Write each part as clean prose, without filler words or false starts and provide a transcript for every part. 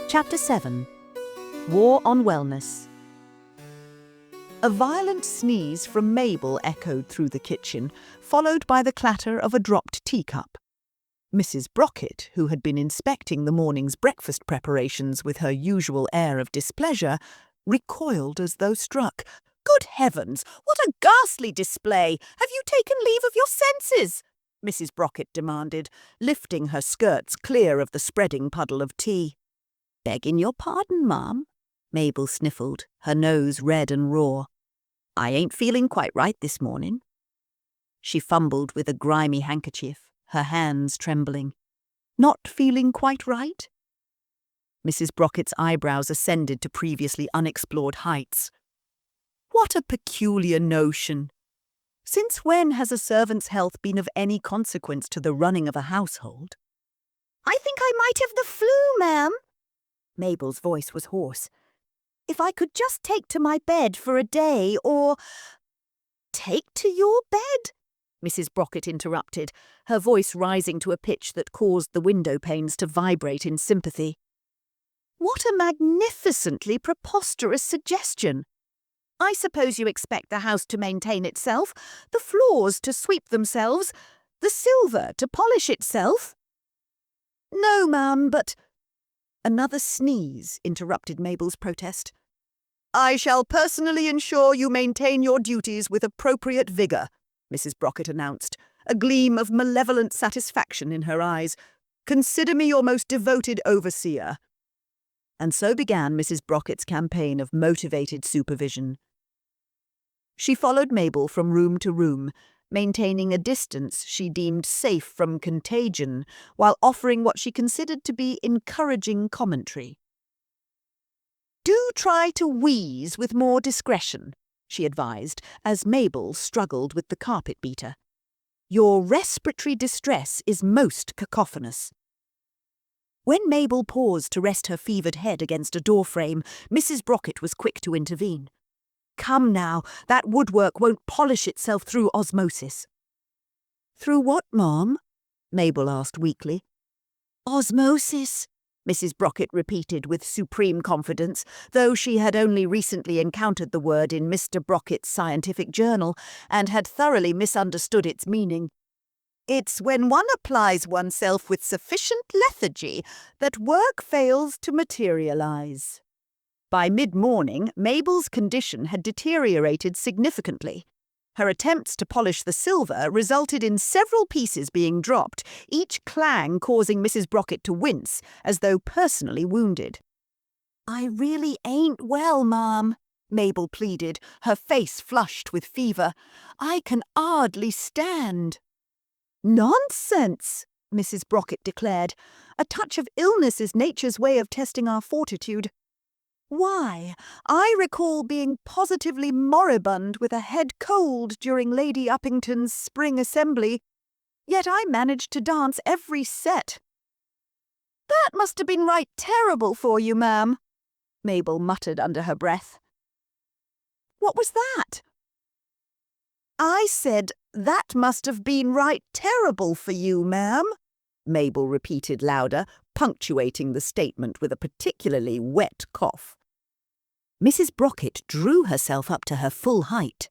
Chapter 7. War on Wellness. A violent sneeze from Mabel echoed through the kitchen, followed by the clatter of a dropped teacup. Mrs. Brocket, who had been inspecting the morning's breakfast preparations with her usual air of displeasure, recoiled as though struck. "Good heavens, what a ghastly display! Have you taken leave of your senses?" Mrs. Brocket demanded, lifting her skirts clear of the spreading puddle of tea. "Begging your pardon, ma'am," Mabel sniffled, her nose red and raw. "I ain't feeling quite right this morning." She fumbled with a grimy handkerchief, her hands trembling. "Not feeling quite right?" Mrs. Brocket's eyebrows ascended to previously unexplored heights. "What a peculiar notion! Since when has a servant's health been of any consequence to the running of a household?" "I think I might have the flu, ma'am." Mabel's voice was hoarse. "If I could just take to my bed for a day, or—" "Take to your bed?" Mrs. Brocket interrupted, her voice rising to a pitch that caused the window panes to vibrate in sympathy. "What a magnificently preposterous suggestion! I suppose you expect the house to maintain itself, the floors to sweep themselves, the silver to polish itself?" "No, ma'am, but—" Another sneeze interrupted Mabel's protest. "I shall personally ensure you maintain your duties with appropriate vigour," Mrs. Brocket announced, a gleam of malevolent satisfaction in her eyes. "Consider me your most devoted overseer." And so began Mrs. Brocket's campaign of motivated supervision. She followed Mabel from room to room, maintaining a distance she deemed safe from contagion, while offering what she considered to be encouraging commentary. "Do try to wheeze with more discretion," she advised, as Mabel struggled with the carpet beater. "Your respiratory distress is most cacophonous." When Mabel paused to rest her fevered head against a doorframe, Mrs. Brocket was quick to intervene. "Come now, that woodwork won't polish itself through osmosis." "Through what, ma'am?" Mabel asked weakly. "Osmosis," Mrs. Brocket repeated with supreme confidence, though she had only recently encountered the word in Mr. Brocket's scientific journal and had thoroughly misunderstood its meaning. "It's when one applies oneself with sufficient lethargy that work fails to materialize." By mid-morning, Mabel's condition had deteriorated significantly. Her attempts to polish the silver resulted in several pieces being dropped, each clang causing Mrs. Brocket to wince, as though personally wounded. "I really ain't well, ma'am," Mabel pleaded, her face flushed with fever. "I can hardly stand." "Nonsense," Mrs. Brocket declared. "A touch of illness is nature's way of testing our fortitude. Why, I recall being positively moribund with a head cold during Lady Uppington's spring assembly, yet I managed to dance every set." "That must have been right terrible for you, ma'am," Mabel muttered under her breath. "What was that?" "I said, that must have been right terrible for you, ma'am," Mabel repeated louder, punctuating the statement with a particularly wet cough. Mrs. Brocket drew herself up to her full height.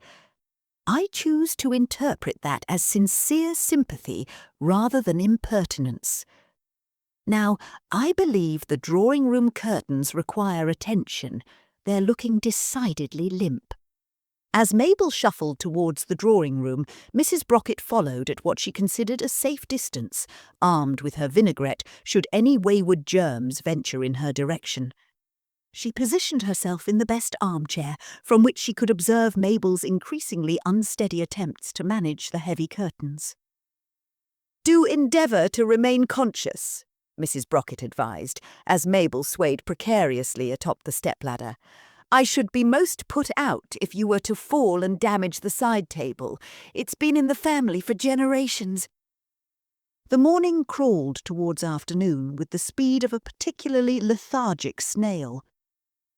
"I choose to interpret that as sincere sympathy rather than impertinence. Now, I believe the drawing-room curtains require attention. They're looking decidedly limp." As Mabel shuffled towards the drawing-room, Mrs. Brocket followed at what she considered a safe distance, armed with her vinaigrette should any wayward germs venture in her direction. She positioned herself in the best armchair, from which she could observe Mabel's increasingly unsteady attempts to manage the heavy curtains. "Do endeavour to remain conscious," Mrs. Brocket advised, as Mabel swayed precariously atop the stepladder. "I should be most put out if you were to fall and damage the side table. It's been in the family for generations." The morning crawled towards afternoon with the speed of a particularly lethargic snail.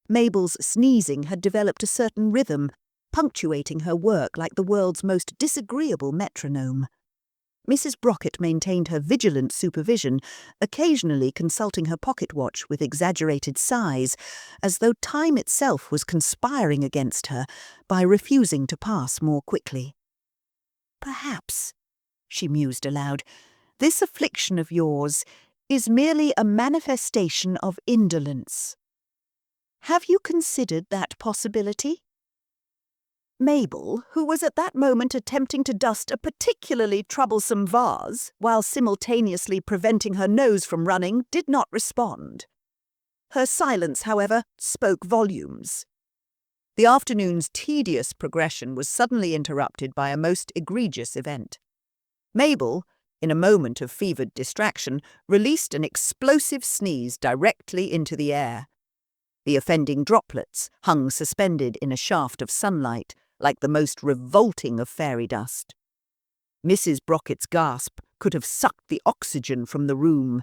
Mabel's sneezing had developed a certain rhythm, punctuating her work like the world's most disagreeable metronome. Mrs. Brocket maintained her vigilant supervision, occasionally consulting her pocket watch with exaggerated sighs, as though time itself was conspiring against her by refusing to pass more quickly. "Perhaps," she mused aloud, "this affliction of yours is merely a manifestation of indolence. Have you considered that possibility?" Mabel, who was at that moment attempting to dust a particularly troublesome vase while simultaneously preventing her nose from running, did not respond. Her silence, however, spoke volumes. The afternoon's tedious progression was suddenly interrupted by a most egregious event. Mabel, in a moment of fevered distraction, released an explosive sneeze directly into the air. The offending droplets hung suspended in a shaft of sunlight, like the most revolting of fairy dust. Mrs. Brocket's gasp could have sucked the oxygen from the room.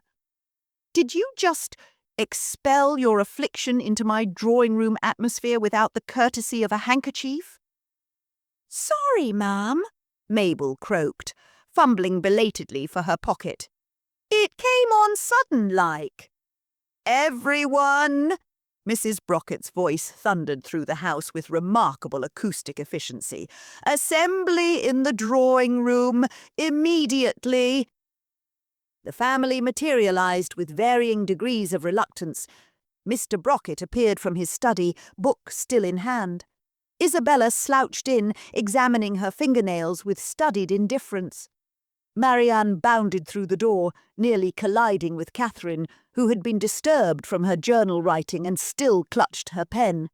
"Did you just expel your affliction into my drawing-room atmosphere without the courtesy of a handkerchief?" "Sorry, ma'am," Mabel croaked, fumbling belatedly for her pocket. "It came on sudden-like." "Everyone!" Mrs. Brocket's voice thundered through the house with remarkable acoustic efficiency. "Assembly in the drawing-room, immediately!" The family materialized with varying degrees of reluctance. Mr. Brocket appeared from his study, book still in hand. Isabella slouched in, examining her fingernails with studied indifference. Marianne bounded through the door, nearly colliding with Catherine, who had been disturbed from her journal writing and still clutched her pen.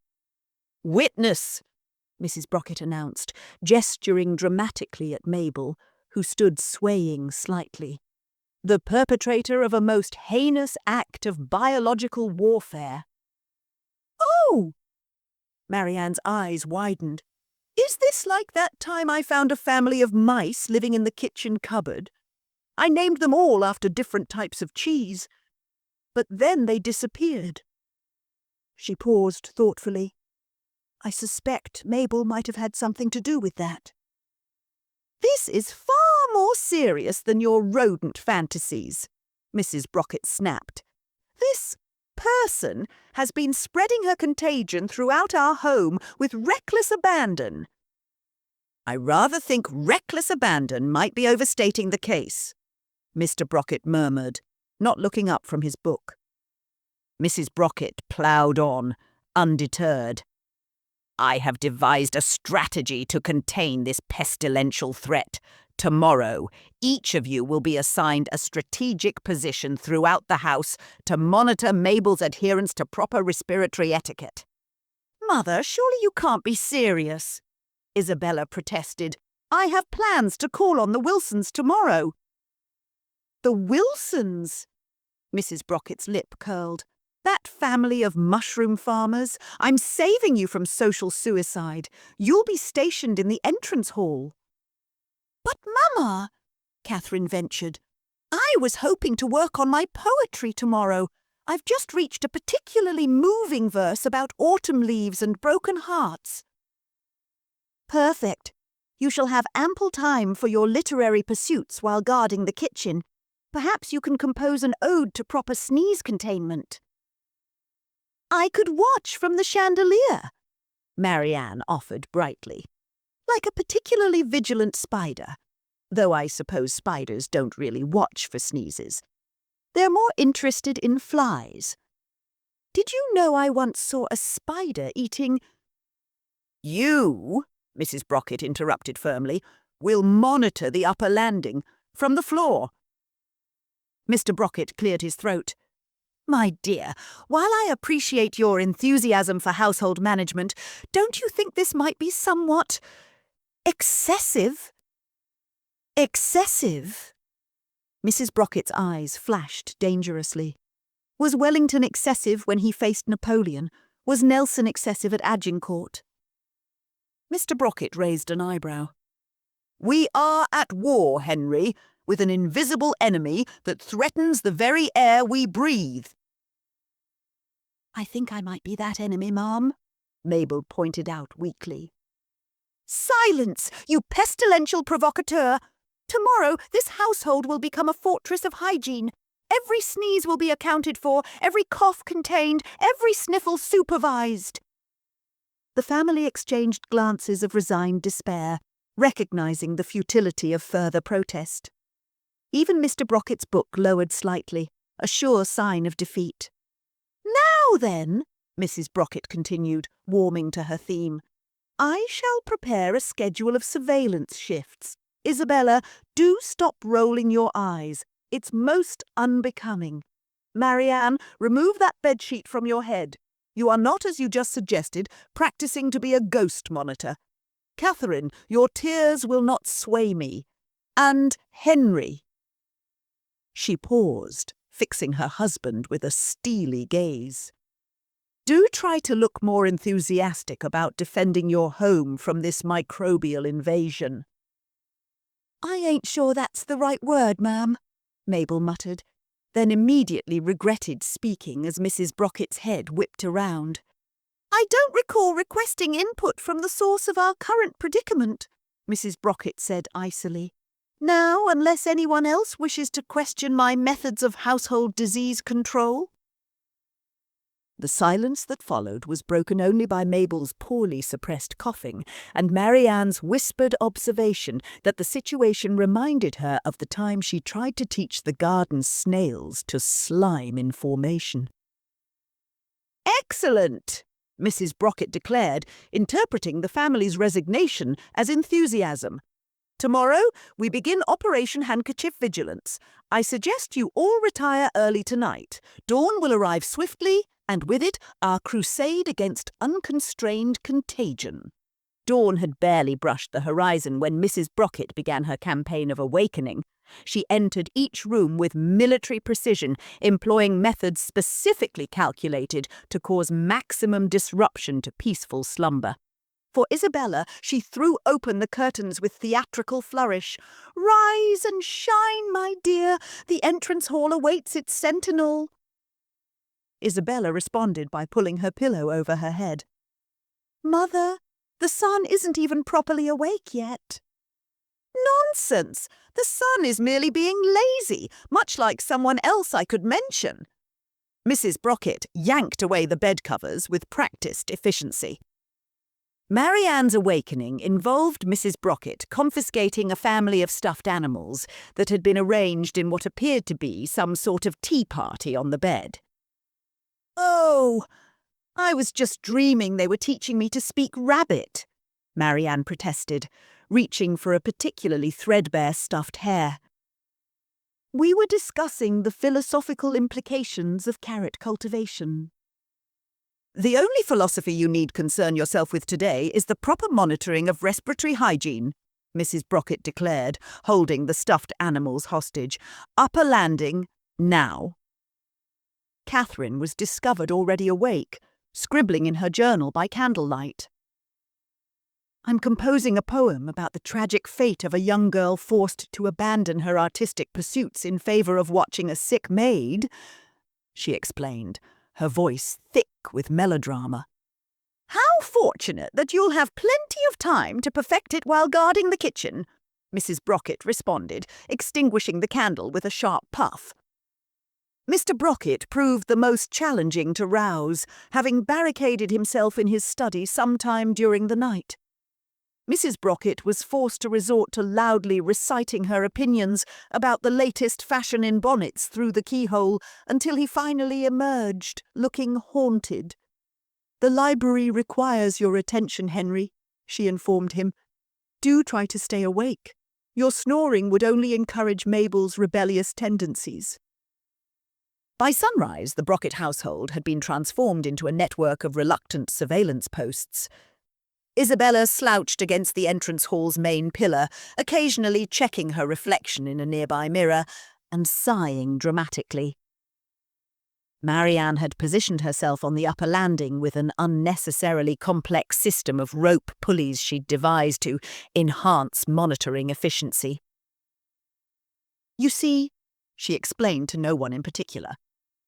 "Witness!" Mrs. Brocket announced, gesturing dramatically at Mabel, who stood swaying slightly. "The perpetrator of a most heinous act of biological warfare." "Oh!" Marianne's eyes widened. "Is this like that time I found a family of mice living in the kitchen cupboard? I named them all after different types of cheese, but then they disappeared." She paused thoughtfully. "I suspect Mabel might have had something to do with that." "This is far more serious than your rodent fantasies," Mrs. Brocket snapped. "This person has been spreading her contagion throughout our home with reckless abandon." "I rather think reckless abandon might be overstating the case," Mr. Brocket murmured, not looking up from his book. Mrs. Brocket ploughed on, undeterred. "I have devised a strategy to contain this pestilential threat. Tomorrow, each of you will be assigned a strategic position throughout the house to monitor Mabel's adherence to proper respiratory etiquette." "Mother, surely you can't be serious," Isabella protested. "I have plans to call on the Wilsons tomorrow." "The Wilsons?" Mrs. Brocket's lip curled. "That family of mushroom farmers? I'm saving you from social suicide. You'll be stationed in the entrance hall." "But, Mama," Catherine ventured, "I was hoping to work on my poetry tomorrow. I've just reached a particularly moving verse about autumn leaves and broken hearts." "Perfect. You shall have ample time for your literary pursuits while guarding the kitchen. Perhaps you can compose an ode to proper sneeze containment." "I could watch from the chandelier," Marianne offered brightly. "Like a particularly vigilant spider, though I suppose spiders don't really watch for sneezes. They're more interested in flies. Did you know I once saw a spider eating—" "You," Mrs. Brocket interrupted firmly, "will monitor the upper landing from the floor." Mr. Brocket cleared his throat. "My dear, while I appreciate your enthusiasm for household management, don't you think this might be somewhat excessive?" "Excessive?" Mrs. Brocket's eyes flashed dangerously. Was Wellington excessive when he faced Napoleon? Was Nelson excessive at Agincourt? Mr. Brocket raised an eyebrow. "We are at war, Henry, with an invisible enemy that threatens the very air we breathe." "I think I might be that enemy, Ma'am," Mabel pointed out weakly. "Silence, you pestilential provocateur! Tomorrow, this household will become a fortress of hygiene. Every sneeze will be accounted for, every cough contained, every sniffle supervised. The family exchanged glances of resigned despair, recognizing the futility of further protest. Even Mr. Brocket's book lowered slightly, a sure sign of defeat. Now then, Mrs. Brocket continued, warming to her theme, I shall prepare a schedule of surveillance shifts. Isabella, do stop rolling your eyes. It's most unbecoming. Marianne, remove that bedsheet from your head. You are not, as you just suggested, practicing to be a ghost monitor. Catherine, your tears will not sway me. And Henry. She paused, fixing her husband with a steely gaze. Do try to look more enthusiastic about defending your home from this microbial invasion. I ain't sure that's the right word, ma'am, Mabel muttered, then immediately regretted speaking as Mrs. Brocket's head whipped around. I don't recall requesting input from the source of our current predicament, Mrs. Brocket said icily. Now, unless anyone else wishes to question my methods of household disease control. The silence that followed was broken only by Mabel's poorly suppressed coughing and Marianne's whispered observation that the situation reminded her of the time she tried to teach the garden snails to slime in formation. Excellent, Mrs. Brocket declared, interpreting the family's resignation as enthusiasm. Tomorrow, we begin Operation Handkerchief Vigilance. I suggest you all retire early tonight. Dawn will arrive swiftly, and with it, our crusade against unconstrained contagion. Dawn had barely brushed the horizon when Mrs. Brocket began her campaign of awakening. She entered each room with military precision, employing methods specifically calculated to cause maximum disruption to peaceful slumber. For Isabella, she threw open the curtains with theatrical flourish. Rise and shine, my dear. The entrance hall awaits its sentinel. Isabella responded by pulling her pillow over her head. Mother, the sun isn't even properly awake yet. Nonsense! The sun is merely being lazy, much like someone else I could mention. Mrs. Brocket yanked away the bedcovers with practiced efficiency. Marianne's awakening involved Mrs. Brocket confiscating a family of stuffed animals that had been arranged in what appeared to be some sort of tea party on the bed. Oh, I was just dreaming they were teaching me to speak rabbit, Marianne protested, reaching for a particularly threadbare stuffed hare. We were discussing the philosophical implications of carrot cultivation. The only philosophy you need concern yourself with today is the proper monitoring of respiratory hygiene, Mrs. Brocket declared, holding the stuffed animals hostage. Upper landing, now. Catherine was discovered already awake, scribbling in her journal by candlelight. I'm composing a poem about the tragic fate of a young girl forced to abandon her artistic pursuits in favour of watching a sick maid, she explained, her voice thick with melodrama. How fortunate that you'll have plenty of time to perfect it while guarding the kitchen, Mrs. Brocket responded, extinguishing the candle with a sharp puff. Mr. Brocket proved the most challenging to rouse, having barricaded himself in his study sometime during the night. Mrs. Brocket was forced to resort to loudly reciting her opinions about the latest fashion in bonnets through the keyhole until he finally emerged, looking haunted. The library requires your attention, Henry, she informed him. Do try to stay awake. Your snoring would only encourage Mabel's rebellious tendencies. By sunrise, the Brocket household had been transformed into a network of reluctant surveillance posts. Isabella slouched against the entrance hall's main pillar, occasionally checking her reflection in a nearby mirror and sighing dramatically. Marianne had positioned herself on the upper landing with an unnecessarily complex system of rope pulleys she'd devised to enhance monitoring efficiency. You see, she explained to no one in particular,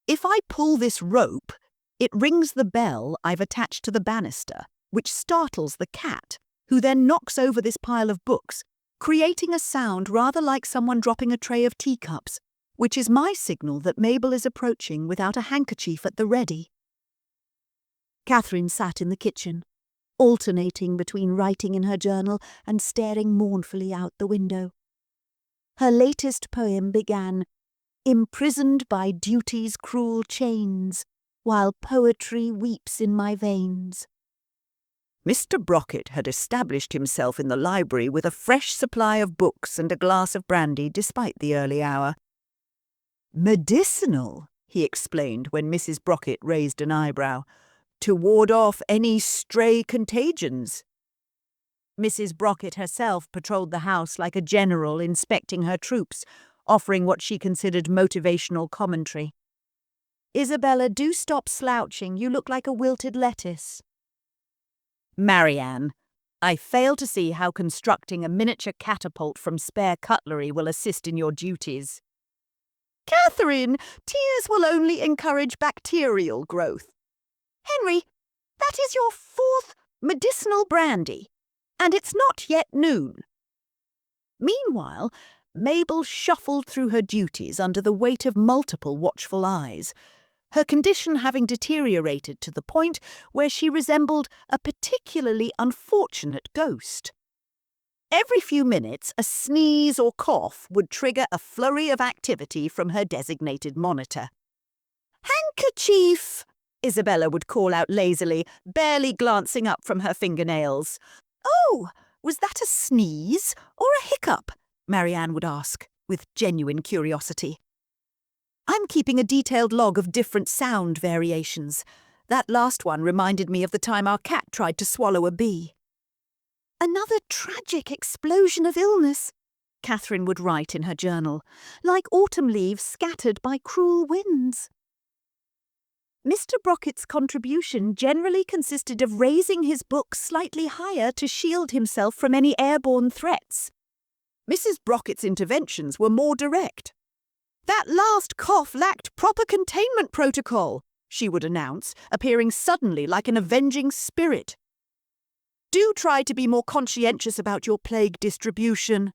if I pull this rope, it rings the bell I've attached to the banister, which startles the cat, who then knocks over this pile of books, creating a sound rather like someone dropping a tray of teacups, which is my signal that Mabel is approaching without a handkerchief at the ready. Catherine sat in the kitchen, alternating between writing in her journal and staring mournfully out the window. Her latest poem began, "Imprisoned by duty's cruel chains, while poetry weeps in my veins." Mr. Brocket had established himself in the library with a fresh supply of books and a glass of brandy despite the early hour. "Medicinal," he explained when Mrs. Brocket raised an eyebrow, "to ward off any stray contagions." Mrs. Brocket herself patrolled the house like a general inspecting her troops, offering what she considered motivational commentary. "Isabella, do stop slouching. You look like a wilted lettuce." "Marianne, I fail to see how constructing a miniature catapult from spare cutlery will assist in your duties." "Catherine, tears will only encourage bacterial growth." "Henry, that is your 4th medicinal brandy, and it's not yet noon." Meanwhile, Mabel shuffled through her duties under the weight of multiple watchful eyes, her condition having deteriorated to the point where she resembled a particularly unfortunate ghost. Every few minutes, a sneeze or cough would trigger a flurry of activity from her designated monitor. "Handkerchief!" Isabella would call out lazily, barely glancing up from her fingernails. "Oh, was that a sneeze or a hiccup?" Marianne would ask, with genuine curiosity. "I'm keeping a detailed log of different sound variations. That last one reminded me of the time our cat tried to swallow a bee." "Another tragic explosion of illness," Catherine would write in her journal, "like autumn leaves scattered by cruel winds." Mr. Brocket's contribution generally consisted of raising his book slightly higher to shield himself from any airborne threats. Mrs. Brocket's interventions were more direct. "That last cough lacked proper containment protocol," she would announce, appearing suddenly like an avenging spirit. "Do try to be more conscientious about your plague distribution."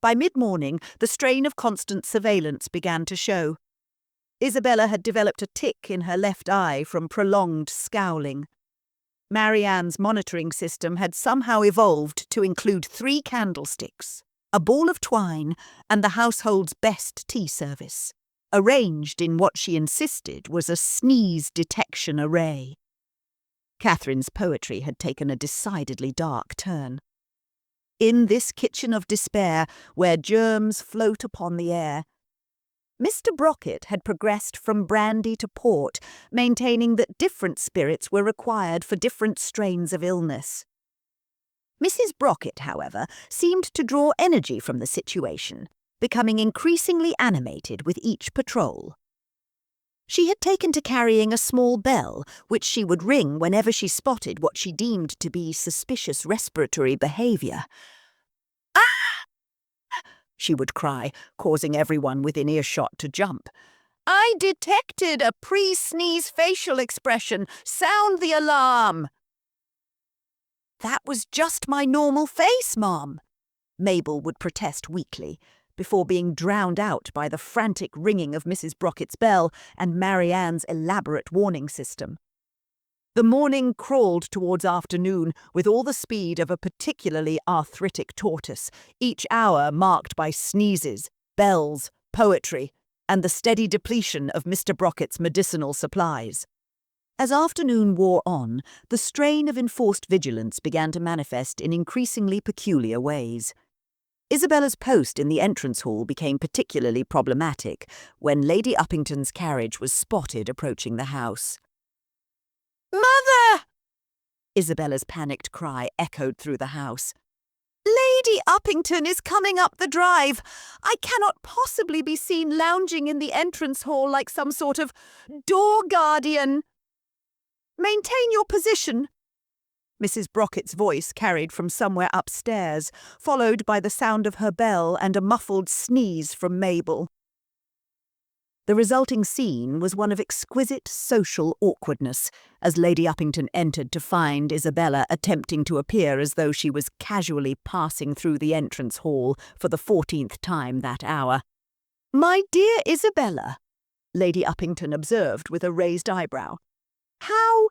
By mid-morning, the strain of constant surveillance began to show. Isabella had developed a tic in her left eye from prolonged scowling. Marianne's monitoring system had somehow evolved to include 3 candlesticks, a ball of twine, and the household's best tea service, arranged in what she insisted was a sneeze detection array. Catherine's poetry had taken a decidedly dark turn. In this kitchen of despair, where germs float upon the air, Mr. Brocket had progressed from brandy to port, maintaining that different spirits were required for different strains of illness. Mrs. Brocket, however, seemed to draw energy from the situation, becoming increasingly animated with each patrol. She had taken to carrying a small bell, which she would ring whenever she spotted what she deemed to be suspicious respiratory behaviour. "Ah!" she would cry, causing everyone within earshot to jump. "I detected a pre-sneeze facial expression. Sound the alarm." "That was just my normal face, Mom," Mabel would protest weakly, before being drowned out by the frantic ringing of Mrs. Brocket's bell and Marianne's elaborate warning system. The morning crawled towards afternoon with all the speed of a particularly arthritic tortoise, each hour marked by sneezes, bells, poetry, and the steady depletion of Mr. Brocket's medicinal supplies. As afternoon wore on, the strain of enforced vigilance began to manifest in increasingly peculiar ways. Isabella's post in the entrance hall became particularly problematic when Lady Uppington's carriage was spotted approaching the house. "Mother!" Isabella's panicked cry echoed through the house. "Lady Uppington is coming up the drive. I cannot possibly be seen lounging in the entrance hall like some sort of door guardian." "Maintain your position," Mrs. Brocket's voice carried from somewhere upstairs, followed by the sound of her bell and a muffled sneeze from Mabel. The resulting scene was one of exquisite social awkwardness, as Lady Uppington entered to find Isabella attempting to appear as though she was casually passing through the entrance hall for the 14th time that hour. "My dear Isabella," Lady Uppington observed with a raised eyebrow, "how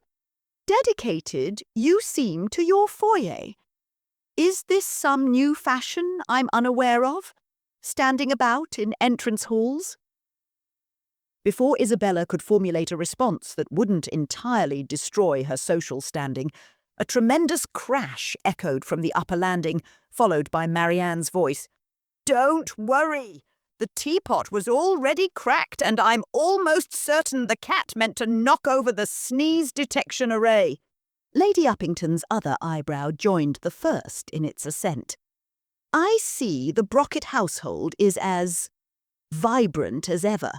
dedicated you seem to your foyer. Is this some new fashion I'm unaware of, standing about in entrance halls?" Before Isabella could formulate a response that wouldn't entirely destroy her social standing, a tremendous crash echoed from the upper landing, followed by Marianne's voice. "Don't worry! The teapot was already cracked, and I'm almost certain the cat meant to knock over the sneeze detection array." Lady Uppington's other eyebrow joined the first in its assent. "I see the Brocket household is as vibrant as ever.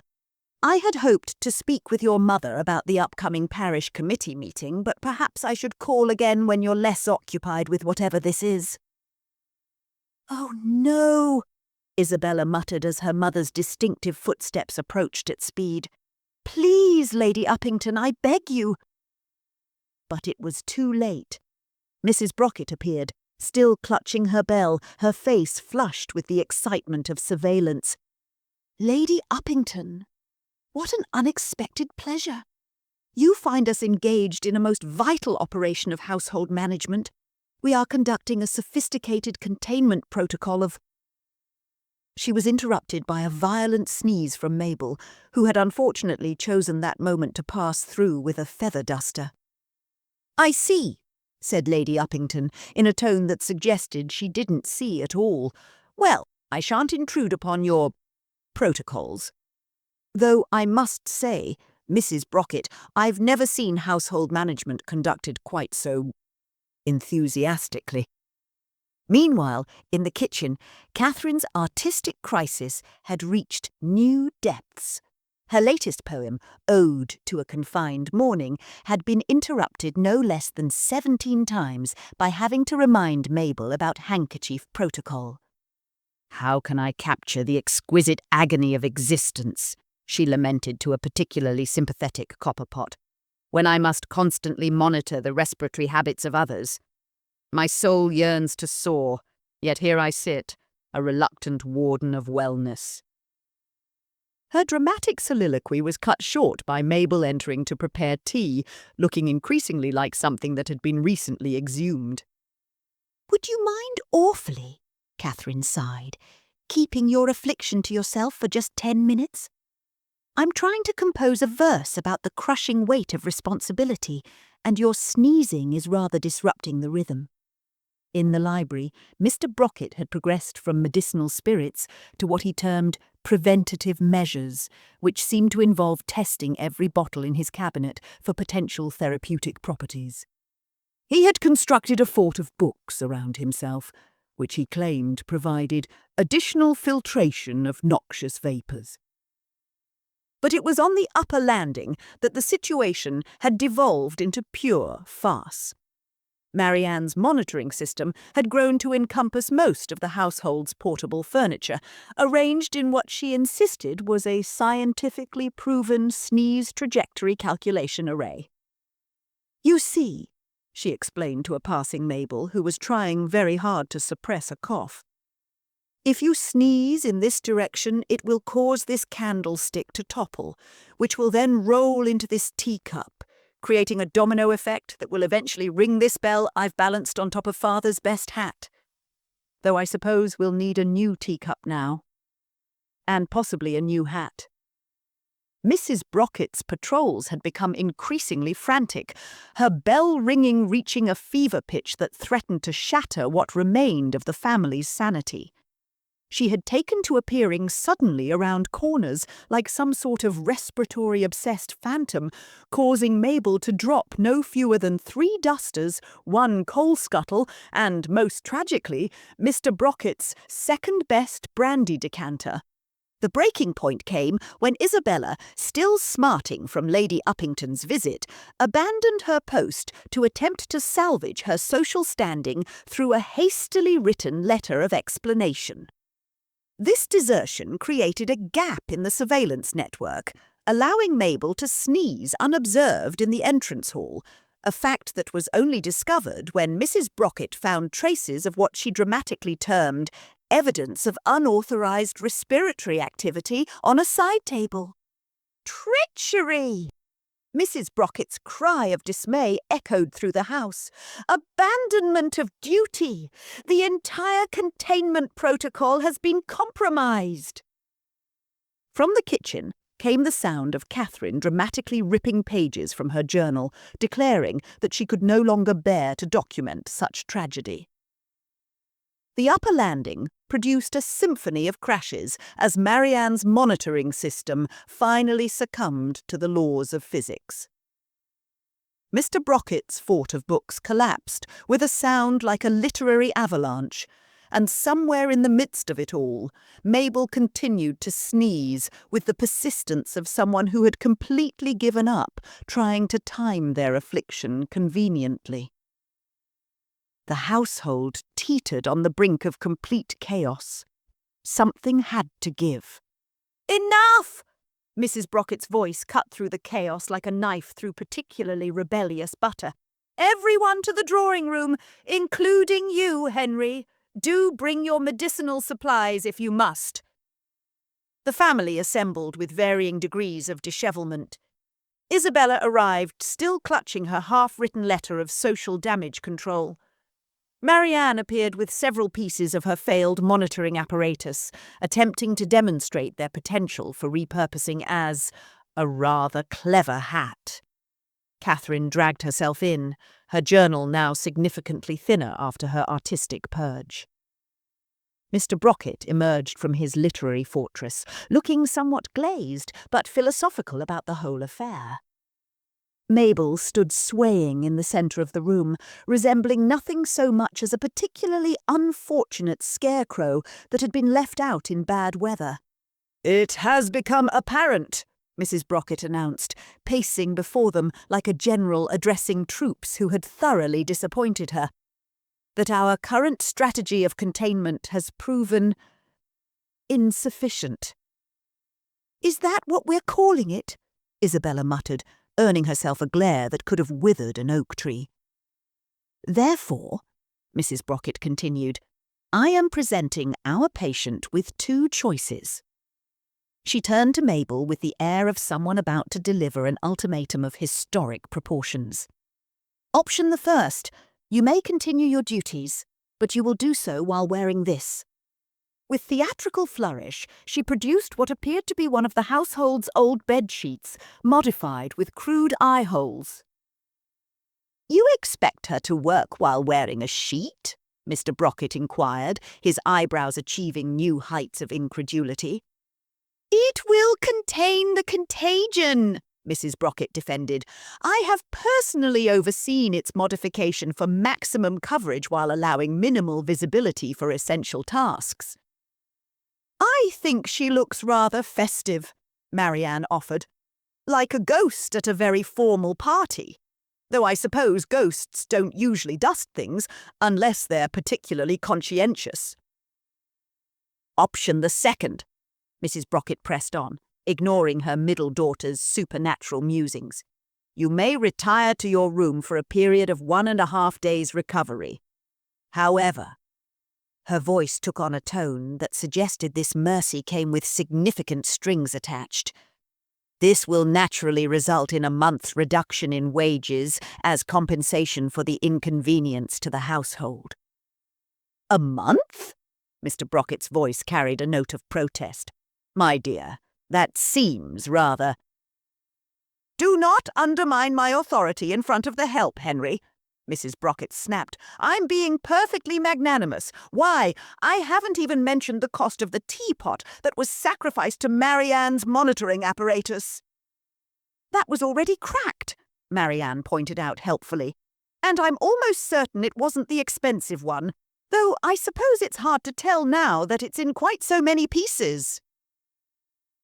I had hoped to speak with your mother about the upcoming parish committee meeting, but perhaps I should call again when you're less occupied with whatever this is." "Oh, no," Isabella muttered as her mother's distinctive footsteps approached at speed. "Please, Lady Uppington, I beg you." But it was too late. Mrs. Brocket appeared, still clutching her bell, her face flushed with the excitement of surveillance. "Lady Uppington, what an unexpected pleasure. You find us engaged in a most vital operation of household management. We are conducting a sophisticated containment protocol of—" She was interrupted by a violent sneeze from Mabel, who had unfortunately chosen that moment to pass through with a feather duster. "I see," said Lady Uppington, in a tone that suggested she didn't see at all. "Well, I shan't intrude upon your protocols. Though I must say, Mrs. Brocket, I've never seen household management conducted quite so enthusiastically." Meanwhile, in the kitchen, Catherine's artistic crisis had reached new depths. Her latest poem, Ode to a Confined Morning, had been interrupted no less than 17 times by having to remind Mabel about handkerchief protocol. "How can I capture the exquisite agony of existence," she lamented to a particularly sympathetic copperpot, "when I must constantly monitor the respiratory habits of others? My soul yearns to soar, yet here I sit, a reluctant warden of wellness." Her dramatic soliloquy was cut short by Mabel entering to prepare tea, looking increasingly like something that had been recently exhumed. "Would you mind awfully," Catherine sighed, "keeping your affliction to yourself for just 10 minutes? I'm trying to compose a verse about the crushing weight of responsibility, and your sneezing is rather disrupting the rhythm." In the library, Mr. Brocket had progressed from medicinal spirits to what he termed preventative measures, which seemed to involve testing every bottle in his cabinet for potential therapeutic properties. He had constructed a fort of books around himself, which he claimed provided additional filtration of noxious vapours. But it was on the upper landing that the situation had devolved into pure farce. Marianne's monitoring system had grown to encompass most of the household's portable furniture, arranged in what she insisted was a scientifically proven sneeze trajectory calculation array. "You see," she explained to a passing Mabel who was trying very hard to suppress a cough, "if you sneeze in this direction, it will cause this candlestick to topple, which will then roll into this teacup, creating a domino effect that will eventually ring this bell I've balanced on top of Father's best hat. Though I suppose we'll need a new teacup now. And possibly a new hat." Mrs. Brocket's patrols had become increasingly frantic, her bell ringing reaching a fever pitch that threatened to shatter what remained of the family's sanity. She had taken to appearing suddenly around corners like some sort of respiratory-obsessed phantom, causing Mabel to drop no fewer than 3 dusters, 1 coal scuttle, and, most tragically, Mr. Brocket's second-best brandy decanter. The breaking point came when Isabella, still smarting from Lady Uppington's visit, abandoned her post to attempt to salvage her social standing through a hastily written letter of explanation. This desertion created a gap in the surveillance network, allowing Mabel to sneeze unobserved in the entrance hall, a fact that was only discovered when Mrs. Brocket found traces of what she dramatically termed evidence of unauthorized respiratory activity on a side table. Treachery! Mrs. Brocket's cry of dismay echoed through the house. Abandonment of duty! The entire containment protocol has been compromised! From the kitchen came the sound of Catherine dramatically ripping pages from her journal, declaring that she could no longer bear to document such tragedy. The upper landing produced a symphony of crashes as Marianne's monitoring system finally succumbed to the laws of physics. Mr. Brocket's fort of books collapsed with a sound like a literary avalanche, and somewhere in the midst of it all, Mabel continued to sneeze with the persistence of someone who had completely given up trying to time their affliction conveniently. The household teetered on the brink of complete chaos. Something had to give. "Enough!" Mrs. Brocket's voice cut through the chaos like a knife through particularly rebellious butter. "Everyone to the drawing room, including you, Henry. Do bring your medicinal supplies if you must." The family assembled with varying degrees of dishevelment. Isabella arrived, still clutching her half-written letter of social damage control. Marianne appeared with several pieces of her failed monitoring apparatus, attempting to demonstrate their potential for repurposing as a rather clever hat. Catherine dragged herself in, her journal now significantly thinner after her artistic purge. Mr. Brocket emerged from his literary fortress, looking somewhat glazed but philosophical about the whole affair. Mabel stood swaying in the centre of the room, resembling nothing so much as a particularly unfortunate scarecrow that had been left out in bad weather. "It has become apparent," Mrs. Brocket announced, pacing before them like a general addressing troops who had thoroughly disappointed her, "that our current strategy of containment has proven insufficient." "Is that what we're calling it?" Isabella muttered, earning herself a glare that could have withered an oak tree. "Therefore," Mrs. Brocket continued, "I am presenting our patient with two choices." She turned to Mabel with the air of someone about to deliver an ultimatum of historic proportions. "Option the first, you may continue your duties, but you will do so while wearing this." With theatrical flourish, she produced what appeared to be one of the household's old bed-sheets, modified with crude eye holes. "You expect her to work while wearing a sheet?" Mr. Brocket inquired, his eyebrows achieving new heights of incredulity. "It will contain the contagion," Mrs. Brocket defended. "I have personally overseen its modification for maximum coverage while allowing minimal visibility for essential tasks." "I think she looks rather festive," Marianne offered. "Like a ghost at a very formal party. Though I suppose ghosts don't usually dust things unless they're particularly conscientious." "Option the second," Mrs. Brocket pressed on, ignoring her middle daughter's supernatural musings. "You may retire to your room for a period of 1.5 days recovery. However," her voice took on a tone that suggested this mercy came with significant strings attached, "this will naturally result in a month's reduction in wages as compensation for the inconvenience to the household." "A month?" Mr. Brocket's voice carried a note of protest. "My dear, that seems rather—" "Do not undermine my authority in front of the help, Henry," Mrs. Brocket snapped. "I'm being perfectly magnanimous. Why, I haven't even mentioned the cost of the teapot that was sacrificed to Marianne's monitoring apparatus." "That was already cracked," Marianne pointed out helpfully. "And I'm almost certain it wasn't the expensive one, though I suppose it's hard to tell now that it's in quite so many pieces."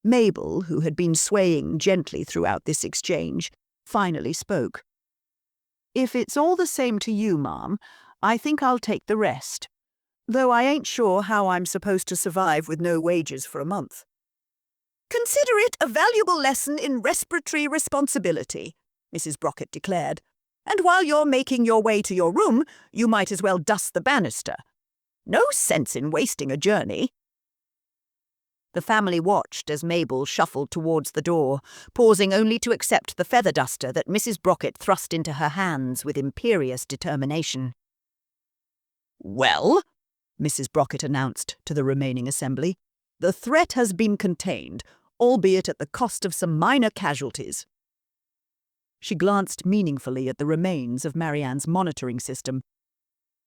Mabel, who had been swaying gently throughout this exchange, finally spoke. "If it's all the same to you, ma'am, I think I'll take the rest. though I ain't sure how I'm supposed to survive with no wages for a month. Consider it a valuable lesson in respiratory responsibility, Mrs. Brockett declared. And while you're making your way to your room, you might as well dust the banister. No sense in wasting a journey. The family watched as Mabel shuffled towards the door, pausing only to accept the feather duster that Mrs. Brockett thrust into her hands with imperious determination. "Well," Mrs. Brockett announced to the remaining assembly, "the threat has been contained, albeit at the cost of some minor casualties." She glanced meaningfully at the remains of Marianne's monitoring system.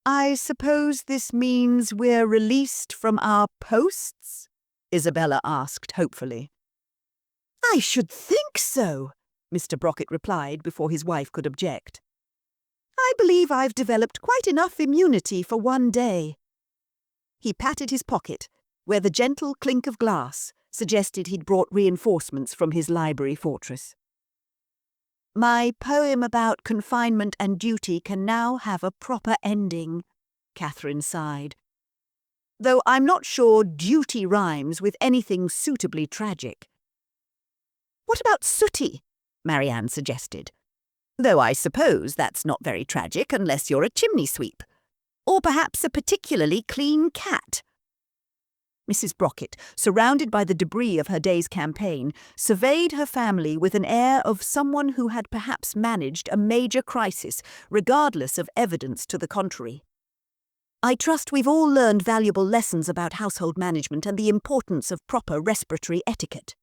"I suppose this means we're released from our posts?" Isabella asked hopefully. "I should think so," Mr. Brockett replied before his wife could object. "I believe I've developed quite enough immunity for one day." He patted his pocket, where the gentle clink of glass suggested he'd brought reinforcements from his library fortress. "My poem about confinement and duty can now have a proper ending," Catherine sighed. "Though I'm not sure duty rhymes with anything suitably tragic." "What about sooty?" Marianne suggested. "Though I suppose that's not very tragic unless you're a chimney sweep. Or perhaps a particularly clean cat." Mrs. Brockett, surrounded by the debris of her day's campaign, surveyed her family with an air of someone who had perhaps managed a major crisis, regardless of evidence to the contrary. "I trust we've all learned valuable lessons about household management and the importance of proper respiratory etiquette."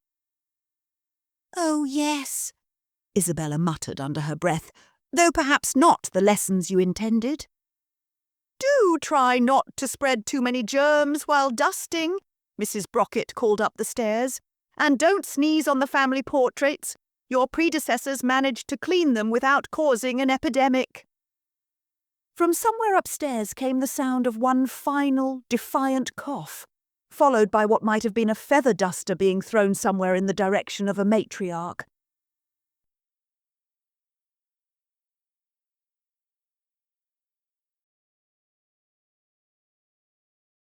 "Oh, yes," Isabella muttered under her breath, "though perhaps not the lessons you intended." "Do try not to spread too many germs while dusting," Mrs. Brockett called up the stairs. "And don't sneeze on the family portraits. Your predecessors managed to clean them without causing an epidemic." From somewhere upstairs came the sound of one final, defiant cough, followed by what might have been a feather duster being thrown somewhere in the direction of a matriarch.